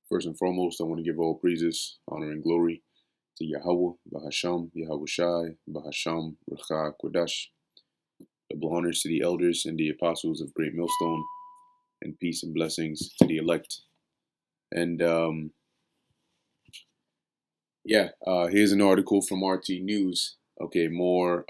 First and foremost, I want to give all praises, honor, and glory to Yahweh, Bahasham, Yahweh Shai, Bahasham, Racha, Kodash. Double honors to the elders and the apostles of Great Millstone, and peace and blessings to the elect. And here's an article from RT News. Okay, more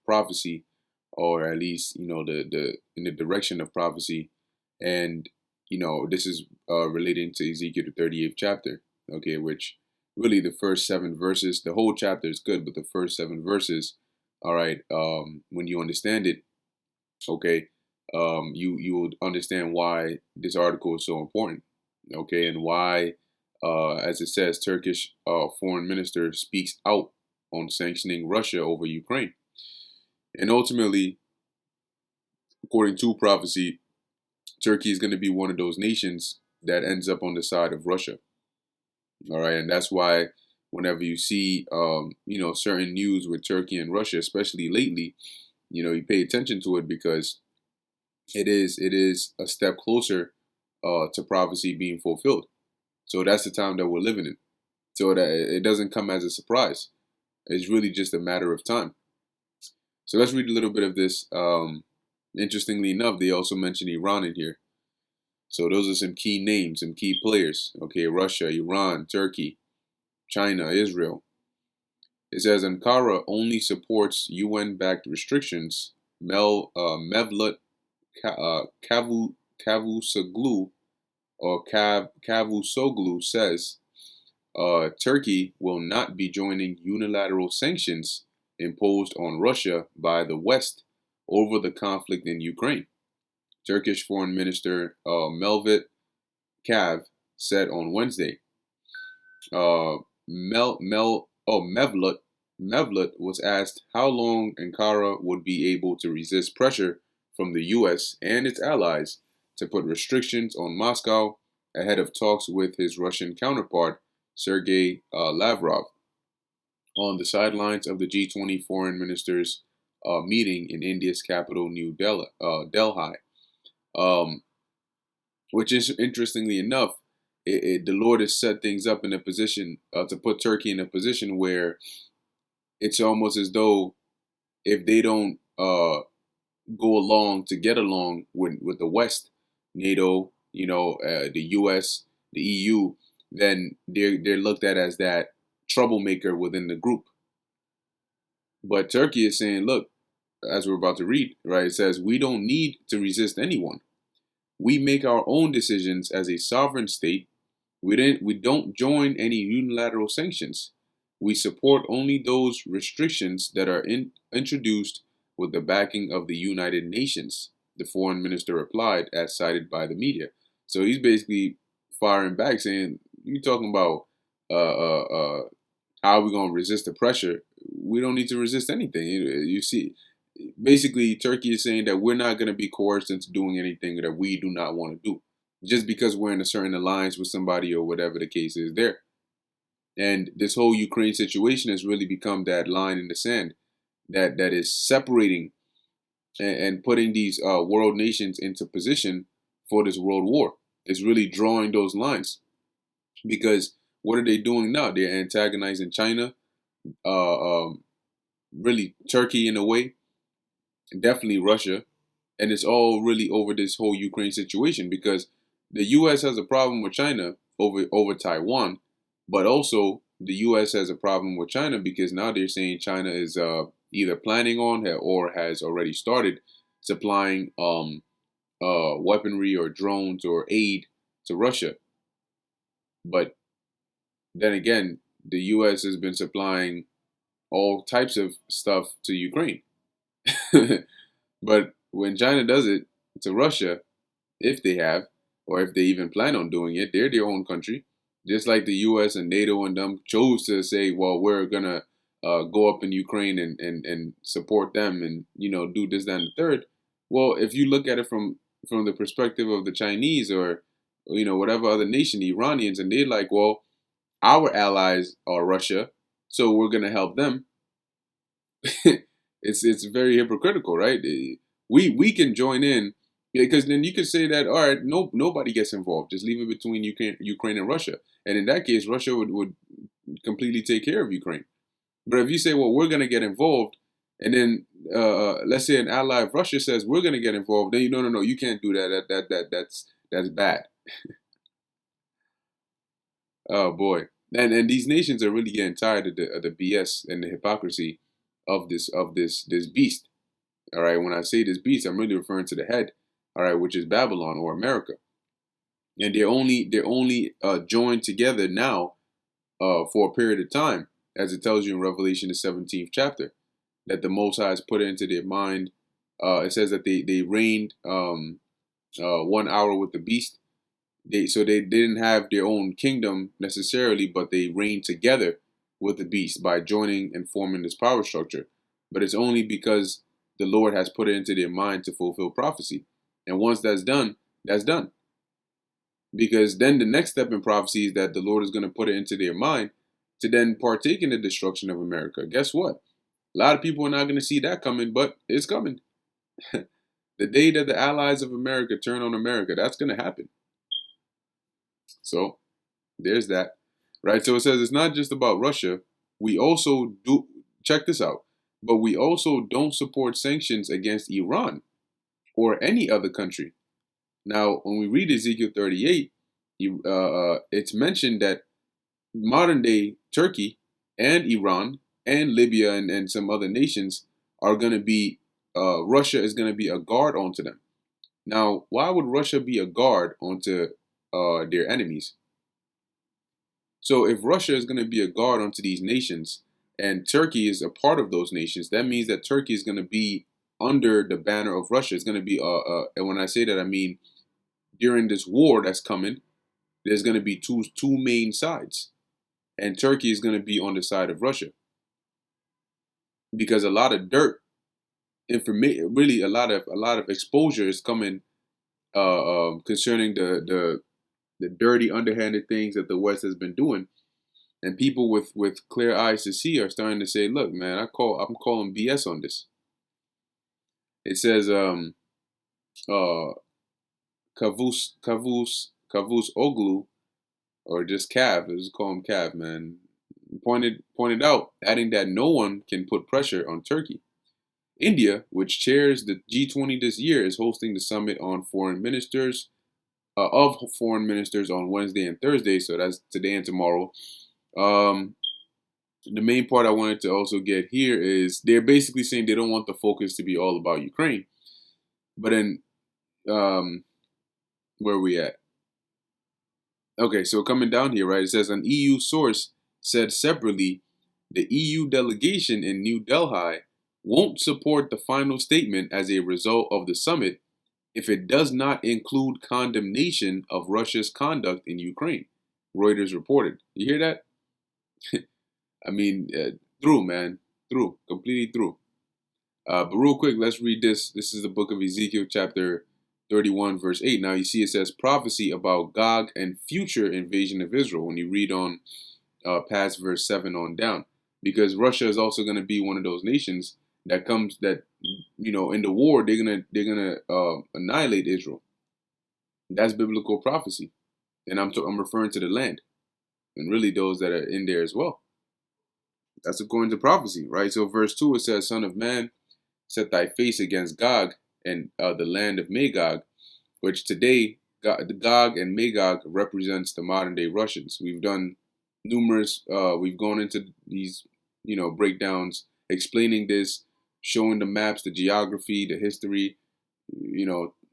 prophecy, or at least the in the direction of prophecy, and this is relating to Ezekiel the 38th chapter. Okay, which really the first 7 verses, the whole chapter is good, but the first 7 verses, all right, when you understand it, okay, you will understand why this article is so important. Okay, and why, as it says, Turkish foreign minister speaks out on sanctioning Russia over Ukraine. And ultimately, according to prophecy, Turkey is going to be one of those nations that ends up on the side of Russia. All right, and that's why whenever you see, certain news with Turkey and Russia, especially lately, you pay attention to it, because it is a step closer to prophecy being fulfilled. So that's the time that we're living in. So that it doesn't come as a surprise. It's really just a matter of time. So let's read a little bit of this. Interestingly enough, they also mention Iran in here. So those are some key names, some key players. Okay, Russia, Iran, Turkey, China, Israel. It says Ankara only supports UN-backed restrictions. Mevlut Cavusoglu or Cavusoglu says Turkey will not be joining unilateral sanctions imposed on Russia by the West over the conflict in Ukraine. Turkish Foreign Minister Mevlut Cav said on Wednesday. Mevlut was asked how long Ankara would be able to resist pressure from the U.S. and its allies to put restrictions on Moscow ahead of talks with his Russian counterpart, Sergei Lavrov, on the sidelines of the G20 foreign ministers meeting in India's capital, New Delhi. Which is, interestingly enough, the Lord has set things up in a position to put Turkey in a position where it's almost as though if they don't go along to get along with the West, NATO, the U.S., the EU, then they're looked at as that troublemaker within the group. But Turkey is saying, look, as we're about to read, right? It says we don't need to resist anyone. We make our own decisions as a sovereign state. We don't join any unilateral sanctions. We support only those restrictions that are introduced with the backing of the United Nations, the foreign minister replied, as cited by the media. So he's basically firing back, saying, "You talking about how are we going to resist the pressure? We don't need to resist anything." You see, basically, Turkey is saying that we're not going to be coerced into doing anything that we do not want to do, just because we're in a certain alliance with somebody or whatever the case is there. And this whole Ukraine situation has really become that line in the sand that is separating and putting these world nations into position for this world war. It's really drawing those lines, because what are they doing now? They're antagonizing China, really Turkey in a way, definitely Russia, and it's all really over this whole Ukraine situation, because the U.S. has a problem with China over Taiwan, but also the U.S. has a problem with China because now they're saying China is either planning on or has already started supplying weaponry or drones or aid to Russia. But then again, the U.S. has been supplying all types of stuff to Ukraine. But when China does it to Russia, if they have, or if they even plan on doing it, they're their own country. Just like the U.S. and NATO and them chose to say, well, we're going to go up in Ukraine and support them and, do this, that, and the third. Well, if you look at it from the perspective of the Chinese or, whatever other nation, the Iranians, and they're like, well, our allies are Russia, so we're going to help them. It's very hypocritical, right? We can join in Yeah, because then you could say that, all right, no, nobody gets involved. Just leave it between Ukraine and Russia. And in that case, Russia would completely take care of Ukraine. But if you say, well, we're going to get involved, and then let's say an ally of Russia says we're going to get involved, then you no, you can't do that. That's bad. Oh boy, and these nations are really getting tired of the BS and the hypocrisy of this beast. All right, when I say this beast, I'm really referring to the head. All right, which is Babylon or America, and they're only joined together now for a period of time, as it tells you in Revelation the 17th chapter, that the Most High has put it into their mind. It says that they reigned 1 hour with the beast. They didn't have their own kingdom necessarily, but they reigned together with the beast by joining and forming this power structure. But it's only because the Lord has put it into their mind to fulfill prophecy. And once that's done, that's done. Because then the next step in prophecy is that the Lord is going to put it into their mind to then partake in the destruction of America. Guess what? A lot of people are not going to see that coming, but it's coming. The day that the allies of America turn on America, that's going to happen. So there's that. Right? So it says it's not just about Russia. We also do, check this out, but we also don't support sanctions against Iran or any other country. Now, when we read Ezekiel 38, it's mentioned that modern day Turkey and Iran and Libya and some other nations are going to be, Russia is going to be a guard onto them. Now, why would Russia be a guard onto their enemies? So if Russia is going to be a guard onto these nations and Turkey is a part of those nations, that means that Turkey is going to be under the banner of Russia. It's going to be, and when I say that, I mean during this war that's coming, there's going to be two main sides, and Turkey is going to be on the side of Russia because a lot of dirt, information, really a lot of exposure is coming concerning the dirty, underhanded things that the West has been doing, and people with clear eyes to see are starting to say, "Look, man, I'm calling BS on this." It says, uh, Kavus Oglu, or just Cav, let's call him Cav, man, pointed out, adding that no one can put pressure on Turkey. India, which chairs the G20 this year, is hosting the summit on foreign ministers on Wednesday and Thursday. So that's today and tomorrow. The main part I wanted to also get here is they're basically saying they don't want the focus to be all about Ukraine. But then, where are we at? Okay, so coming down here, right, it says an EU source said separately the EU delegation in New Delhi won't support the final statement as a result of the summit if it does not include condemnation of Russia's conduct in Ukraine, Reuters reported. You hear that? I mean, through, man. Through. Completely through. But real quick, let's read this. This is the book of Ezekiel, chapter 31, verse 8. Now you see it says prophecy about Gog and future invasion of Israel when you read on past verse 7 on down. Because Russia is also going to be one of those nations that comes that, in the war, they're gonna annihilate Israel. That's biblical prophecy. And I'm referring to the land. And really those that are in there as well. That's according to prophecy, right? So verse 2, it says, Son of man, set thy face against Gog and the land of Magog, which today, the Gog and Magog represents the modern day Russians. We've done we've gone into these, breakdowns, explaining this, showing the maps, the geography, the history,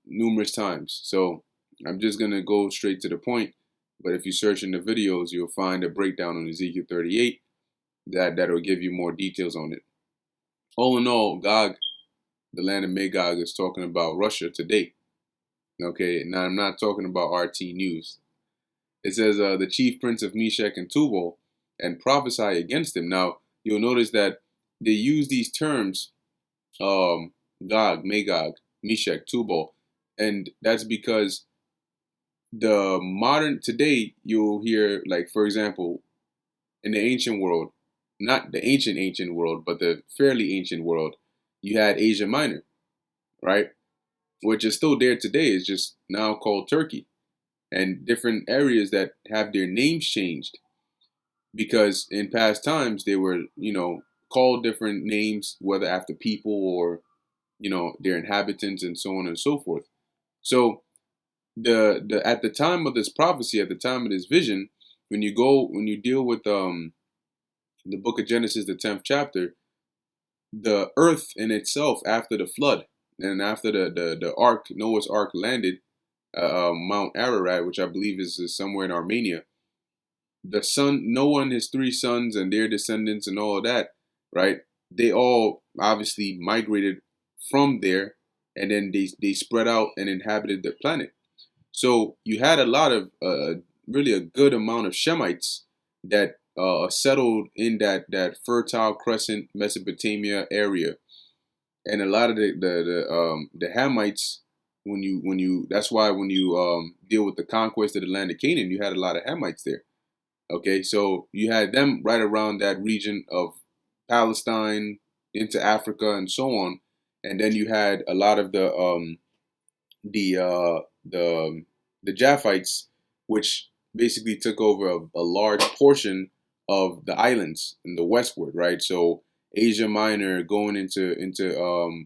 numerous times. So I'm just going to go straight to the point. But if you search in the videos, you'll find a breakdown on Ezekiel 38 that'll give you more details on it. All in all, Gog, the land of Magog, is talking about Russia today. Okay, now I'm not talking about RT News. It says the chief prince of Meshach and Tubal and prophesy against him. Now, you'll notice that they use these terms, Gog, Magog, Meshach, Tubal, and that's because the modern, today, you'll hear, like, for example, in the ancient world, not the ancient world, but the fairly ancient world, you had Asia Minor, right? which is still there today. It's just now called Turkey, and different areas that have their names changed because in past times they were, called different names, whether after people or, their inhabitants and so on and so forth. So the at the time of this prophecy, at the time of this vision, when you deal with the book of Genesis, the 10th chapter, the earth in itself after the flood and after the ark, Noah's ark landed Mount Ararat, which I believe is somewhere in Armenia. The son, Noah and his three sons and their descendants and all of that, right? They all obviously migrated from there, and then they spread out and inhabited the planet. So you had a lot of really a good amount of Shemites that settled in that Fertile Crescent Mesopotamia area, and a lot of the Hamites. When you that's why when you deal with the conquest of the land of Canaan, you had a lot of Hamites there. Okay, so you had them right around that region of Palestine into Africa and so on, and then you had a lot of the uh, the the Japhites, which basically took over a large portion of the islands in the westward, right? So Asia Minor going into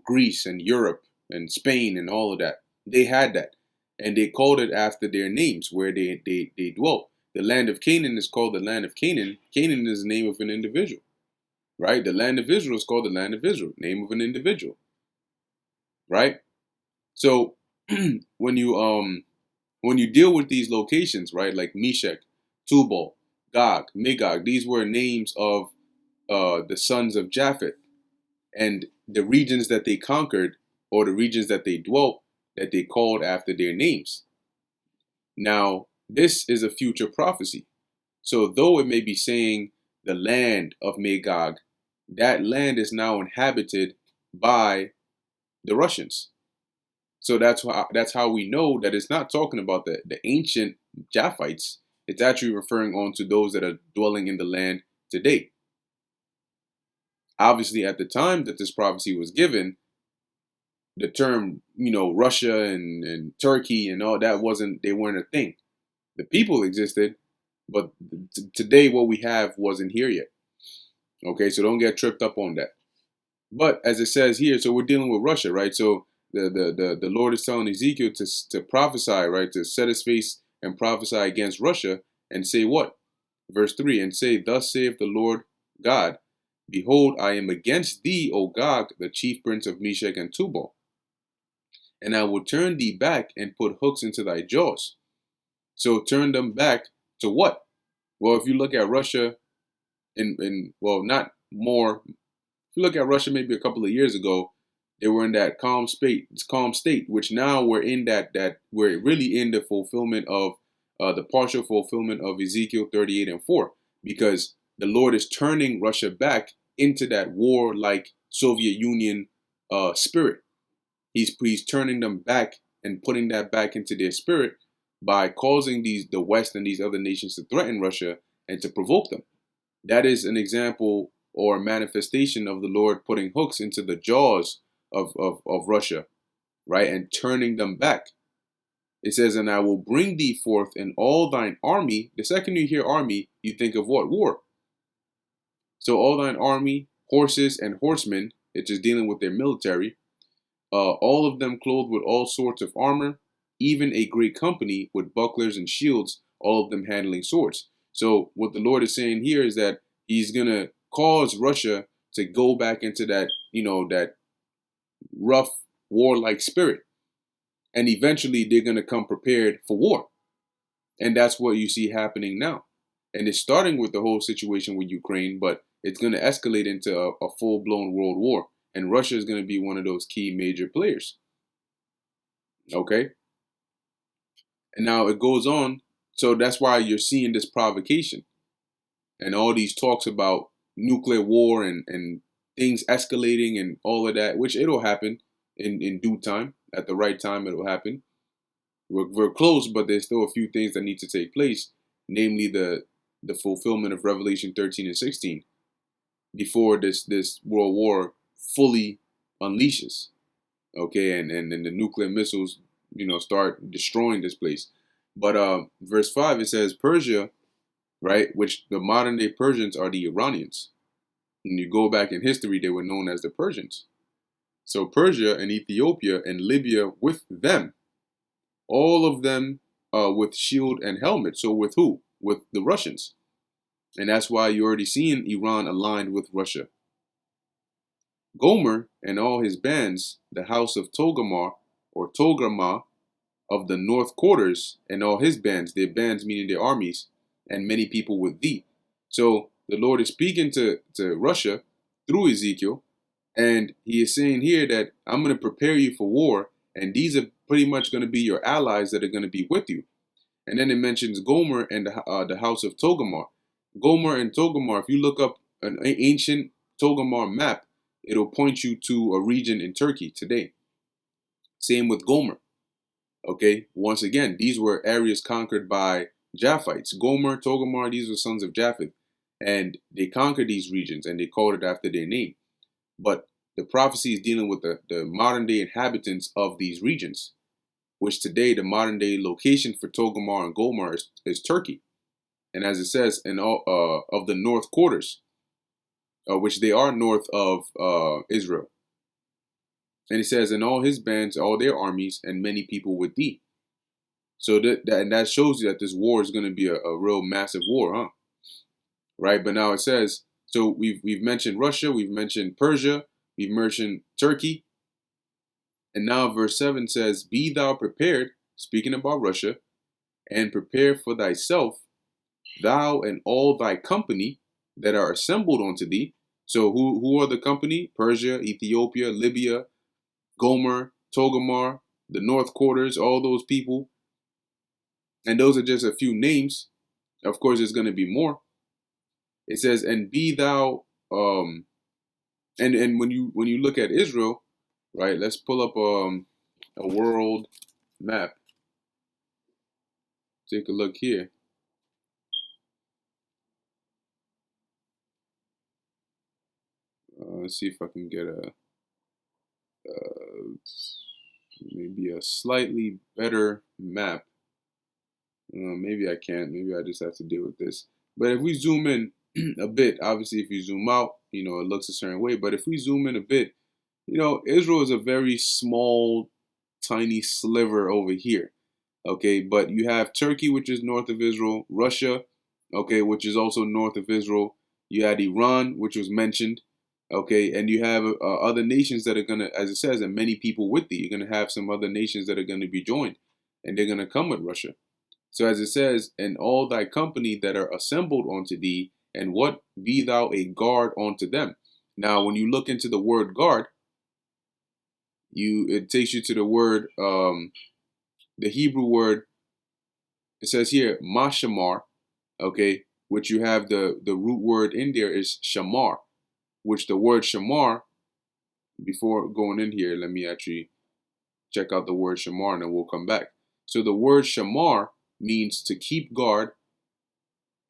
Greece and Europe and Spain and all of that. They had that, and they called it after their names where they dwelt. The land of Canaan is called the land of Canaan. Canaan is the name of an individual, right? The land of Israel is called the land of Israel, name of an individual, right? So when you deal with these locations, right, like Meshach, Tubal, Gog, Magog, these were names of the sons of Japheth, and the regions that they conquered or the regions that they dwelt that they called after their names. Now, this is a future prophecy. So though it may be saying the land of Magog, that land is now inhabited by the Russians. So that's how we know that it's not talking about the ancient Japhites. It's actually referring on to those that are dwelling in the land today. Obviously, at the time that this prophecy was given, the term, Russia and Turkey and all that they weren't a thing. The people existed, but today what we have wasn't here yet. Okay, so don't get tripped up on that. But as it says here, so we're dealing with Russia, right? So the Lord is telling Ezekiel to prophesy, right? To set his face and prophesy against Russia and say what? Verse 3, and say, thus saith the Lord God, behold, I am against thee, O Gog, the chief prince of Meshach and Tubal, and I will turn thee back and put hooks into thy jaws. So turn them back to what? Well, if you look at Russia not more, if you look at Russia maybe a couple of years ago, they were in that calm state, which now we're in that we're really in the fulfillment of the partial fulfillment of Ezekiel 38:4, because the Lord is turning Russia back into that war-like Soviet Union spirit. He's turning them back and putting that back into their spirit by causing the West and these other nations to threaten Russia and to provoke them. That is an example or a manifestation of the Lord putting hooks into the jaws of Russia, right? And turning them back. It says, and I will bring thee forth in all thine army. The second you hear army, you think of what? War. So all thine army, horses and horsemen, it's just dealing with their military, all of them clothed with all sorts of armor, even a great company with bucklers and shields, all of them handling swords. So what the Lord is saying here is that he's going to cause Russia to go back into that, that rough warlike spirit. And eventually they're going to come prepared for war. And that's what you see happening now. And it's starting with the whole situation with Ukraine, but it's going to escalate into a full-blown world war. And Russia is going to be one of those key major players. Okay? And now it goes on. So that's why you're seeing this provocation and all these talks about nuclear war and things escalating and all of that, which it'll happen in due time. At the right time, it'll happen. We're close, but there's still a few things that need to take place, namely the fulfillment of Revelation 13 and 16 before this world war fully unleashes. Okay, and then the nuclear missiles, start destroying this place. But verse 5, it says Persia, right, which the modern day Persians are the Iranians. When you go back in history, they were known as the Persians. So Persia and Ethiopia and Libya with them, all of them with shield and helmet. So with who? With the Russians. And that's why you're already seeing Iran aligned with Russia. Gomer and all his bands, the house of Togarmah or Togarmah of the north quarters, and all his bands, their bands meaning their armies, and many people with thee. So the Lord is speaking to Russia through Ezekiel, and he is saying here that I'm going to prepare you for war, and these are pretty much going to be your allies that are going to be with you. And then it mentions Gomer and the house of Togarmah. Gomer and Togarmah, if you look up an ancient Togarmah map, it'll point you to a region in Turkey today. Same with Gomer. Okay, once again, these were areas conquered by Japhites. Gomer, Togarmah, these were sons of Japheth. And they conquered these regions and they called it after their name. But the prophecy is dealing with the modern day inhabitants of these regions, which today the modern day location for Togarmah and Gomer is Turkey. And as it says, in all of the north quarters, which they are north of Israel. And he says, and all his bands, all their armies, and many people with thee. So that shows you that this war is going to be a real massive war, huh? Right? But now it says, so we've mentioned Russia, we've mentioned Persia, we've mentioned Turkey. And now verse 7 says, be thou prepared, speaking about Russia, and prepare for thyself, thou and all thy company that are assembled unto thee. So who are the company? Persia, Ethiopia, Libya, Gomer, Togarmah, the north quarters, all those people. And those are just a few names. Of course, there's going to be more. It says, and be thou, and when you look at Israel, right, let's pull up a world map. Take a look here. Let's see if I can get maybe a slightly better map. Maybe I can't. Maybe I just have to deal with this. But if we zoom in a bit, obviously if you zoom out, it looks a certain way. But if we zoom in a bit, Israel is a very small, tiny sliver over here. Okay, but you have Turkey, which is north of Israel, Russia, okay, which is also north of Israel. You had Iran, which was mentioned. Okay, and you have other nations that are going to, as it says, and many people with thee. You're going to have some other nations that are going to be joined, and they're going to come with Russia. So as it says, and all thy company that are assembled unto thee, and what be thou a guard unto them. Now, when you look into the word guard, it takes you to the word, the Hebrew word. It says here, mashamar, okay, which you have the root word in there is shamar. Which the word shamar, before going in here, let me actually check out the word shamar and then we'll come back. So the word shamar means to keep guard.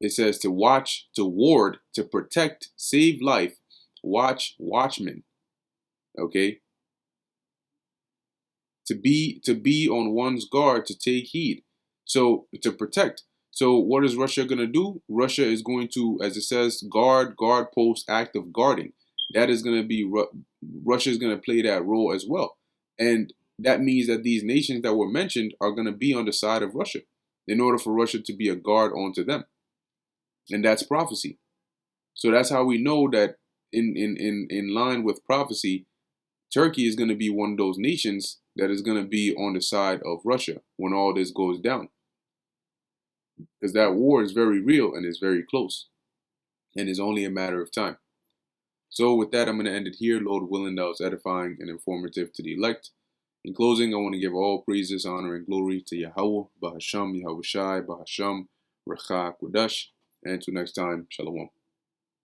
It says to watch, to ward, to protect, save life, watchman. Okay? To be on one's guard, to take heed. So to protect. So what is Russia going to do? Russia is going to, as it says, guard post, act of guarding. That is going to be, Russia is going to play that role as well. And that means that these nations that were mentioned are going to be on the side of Russia in order for Russia to be a guard onto them. And that's prophecy. So that's how we know that in line with prophecy, Turkey is going to be one of those nations that is going to be on the side of Russia when all this goes down. Because that war is very real and is very close and is only a matter of time. So with that, I'm going to end it here. Lord willing, that was edifying and informative to the elect. In closing, I want to give all praises, honor, and glory to Yahweh, Bahasham, Yahweh Shai, Bahasham, Recha, Kodash. And until next time, Shalom.